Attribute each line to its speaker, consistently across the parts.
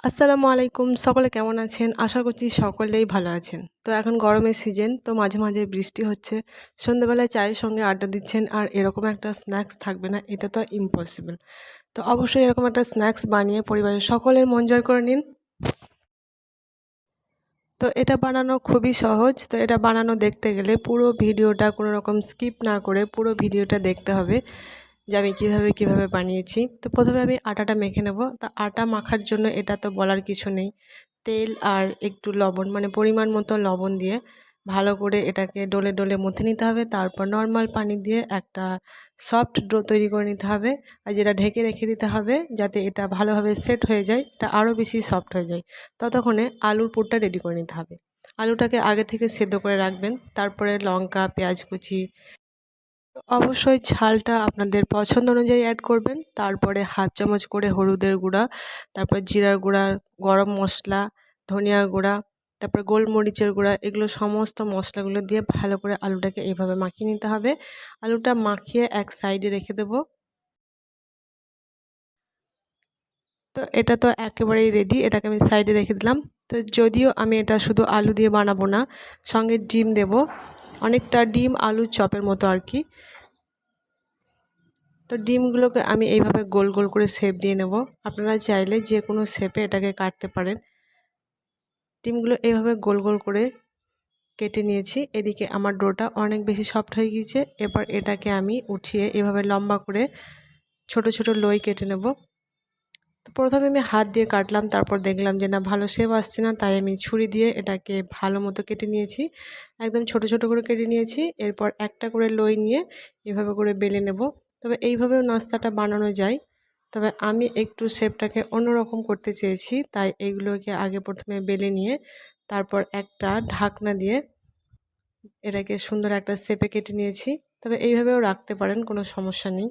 Speaker 1: আসসালামু আলাইকুম। সকলে কেমন আছেন? আশা করছি সকলেই ভালো আছেন। তো এখন গরমের সিজন, তো মাঝে, মাঝে বৃষ্টি হচ্ছে। সন্ধ্যাবেলায় চায়ের সঙ্গে আড্ডা দিচ্ছেন আর এরকম একটা স্ন্যাক্স থাকবে না, এটা তো ইম্পসিবল। তো অবশ্যই এরকম একটা স্ন্যাক্স বানিয়ে পরিবারের সকলের মন জয় করে নিন। তো এটা বানানো খুবই সহজ। তো এটা বানানো দেখতে গেলে পুরো ভিডিওটা কোনো রকম স্কিপ না করে পুরো ভিডিওটা দেখতে হবে যে আমি কিভাবে বানিয়েছি। তো প্রথমে আমি আটাটা মেখে নেব। তো আটা মাখার জন্য এটা তো বলার কিছু নেই। তেল আর একটু লবণ মানে পরিমাণ মতো লবণ দিয়ে ভালো করে এটাকে ডলে ডলে মথে নিতে হবে। তারপর নর্মাল পানি দিয়ে একটা সফট ডো তৈরি করে নিতে হবে। আর যেটা ঢেকে রেখে দিতে হবে যাতে এটা ভালোভাবে সেট হয়ে যায়, এটা আরও বেশি সফট হয়ে যায়। ততক্ষণে আলুর পুরটা রেডি করে নিতে হবে। আলুটাকে আগে থেকে সেদ্ধ করে রাখবেন। তারপরে লঙ্কা, পেঁয়াজ কুচি, অবশ্যই ঝালটা আপনাদের পছন্দ অনুযায়ী অ্যাড করবেন। তারপরে হাফ চামচ করে হলুদের গুঁড়া, তারপর জিরার গুঁড়া, গরম মশলা, ধনিয়ার গুঁড়া, তারপর গোলমরিচের গুঁড়া, এগুলো সমস্ত মশলাগুলো দিয়ে ভালো করে আলুটাকে এভাবে মাখিয়ে নিতে হবে। আলুটা মাখিয়ে এক সাইডে রেখে দেব। তো এটা তো একেবারেই রেডি, এটাকে আমি সাইডে রেখে দিলাম। তো যদিও আমি এটা শুধু আলু দিয়ে বানাবো না, সঙ্গে ডিম দেব, অনেকটা ডিম আলু চপের মতো আর কি। তো ডিমগুলোকে আমি এইভাবে গোল গোল করে শেপ দিয়ে নেব। আপনারা চাইলে যে কোনো শেপে এটাকে কাটতে পারেন। ডিমগুলো এইভাবে গোল গোল করে কেটে নিয়েছি। এদিকে আমার ডোটা অনেক বেশি সফট হয়ে গিয়েছে। এবার এটাকে আমি উঠিয়ে এভাবে লম্বা করে ছোট ছোট লই কেটে নেব। তো প্রথমে আমি হাত দিয়ে কাটলাম, তারপর দেখলাম যে না ভালো শেপ আসছে না, তাই আমি ছুরি দিয়ে এটাকে ভালো মতো কেটে নিয়েছি। একদম ছোট ছোট করে কেটে নিয়েছি। এরপর একটা করে লই নিয়ে এভাবে করে বেলে নেব। তবে এইভাবেও নাস্তাটা বানানো যায়, তবে আমি একটু শেপটাকে অন্যরকম করতে চেয়েছি, তাই এগুলোকে আগে প্রথমে বেলে নিয়ে তারপর একটা ঢাকনা দিয়ে এটাকে সুন্দর একটা শেপে কেটে নিয়েছি। তবে এইভাবেও রাখতে পারেন, কোনো সমস্যা নেই।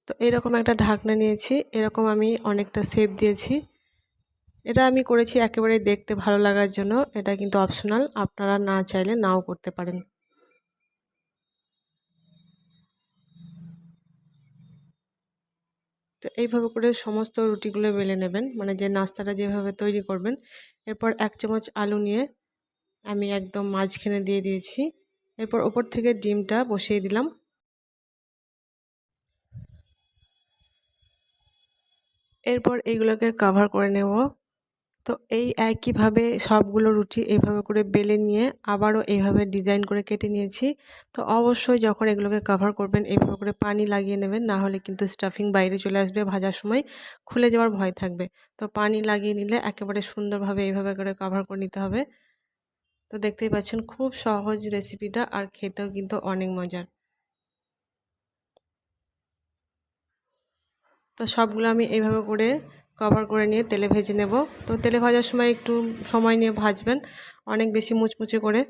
Speaker 1: তো এরকম একটা ঢাকনা নিয়েছি, এরকম আমি অনেকটা শেপ দিয়েছি। এটা আমি করেছি একেবারে দেখতে ভালো লাগার জন্য, এটা কিন্তু অপশনাল, আপনারা না চাইলে নাও করতে পারেন। তো এইভাবে করে সমস্ত রুটিগুলো বেলে নেবেন, মানে যে নাস্তাটা যেভাবে তৈরি করবেন। এরপর এক চামচ আলু নিয়ে আমি একদম মাঝখানে দিয়ে দিয়েছি। এরপর ওপর থেকে ডিমটা বসিয়ে দিলাম। এরপর এইগুলোকে কভার করে নেব। তো এই একইভাবে সবগুলো রুটি এইভাবে করে বেলে নিয়ে আবারও এইভাবে ডিজাইন করে কেটে নিয়েছি। তো অবশ্যই যখন এগুলোকে কভার করবেন এইভাবে করে পানি লাগিয়ে নেবেন, না হলে কিন্তু স্টাফিং বাইরে চলে আসবে, ভাজার সময় খুলে যাওয়ার ভয় থাকবে। তো পানি লাগিয়ে নিলে একেবারে সুন্দরভাবে এইভাবে করে কভার করে নিতে হবে। তো দেখতেই পাচ্ছেন খুব সহজ রেসিপিটা, আর খেতেও কিন্তু অনেক মজার। তো সবগুলো আমি এইভাবে করে কভার করে নিয়ে তেলে ভেজে নেব। তো তেলে ভাজার সময় একটু সময় নিয়ে ভাজবেন, অনেক বেশি মুচমুচে করে।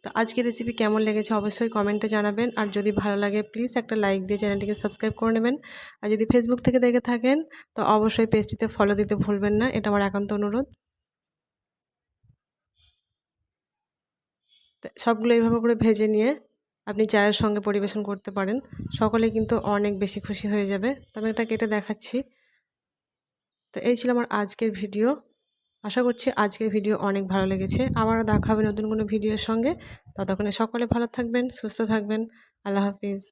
Speaker 1: তো আজকের রেসিপি কেমন লেগেছে অবশ্যই কমেন্টে জানাবেন, আর যদি ভালো লাগে প্লিজ একটা লাইক দিয়ে চ্যানেলটিকে সাবস্ক্রাইব করে নেবেন। আর যদি ফেসবুক থেকে দেখে থাকেন তো অবশ্যই পেজটিতে ফলো দিতে ভুলবেন না, এটা আমার একান্ত অনুরোধ। তো সবগুলো এইভাবে করে ভেজে নিয়ে আপনি চায়ের সঙ্গে পরিবেশন করতে পারেন, সকলে কিন্তু অনেক বেশি খুশি হয়ে যাবে। তো আমি এটা কেটে দেখাচ্ছি। তো এই ছিল আমার আজকের ভিডিও। আশা করছি আজকের ভিডিও অনেক ভালো লেগেছে। আবারও দেখা হবে নতুন কোনো ভিডিওর সঙ্গে। ততক্ষণে সকলে ভালো থাকবেন, সুস্থ থাকবেন। আল্লাহ হাফিজ।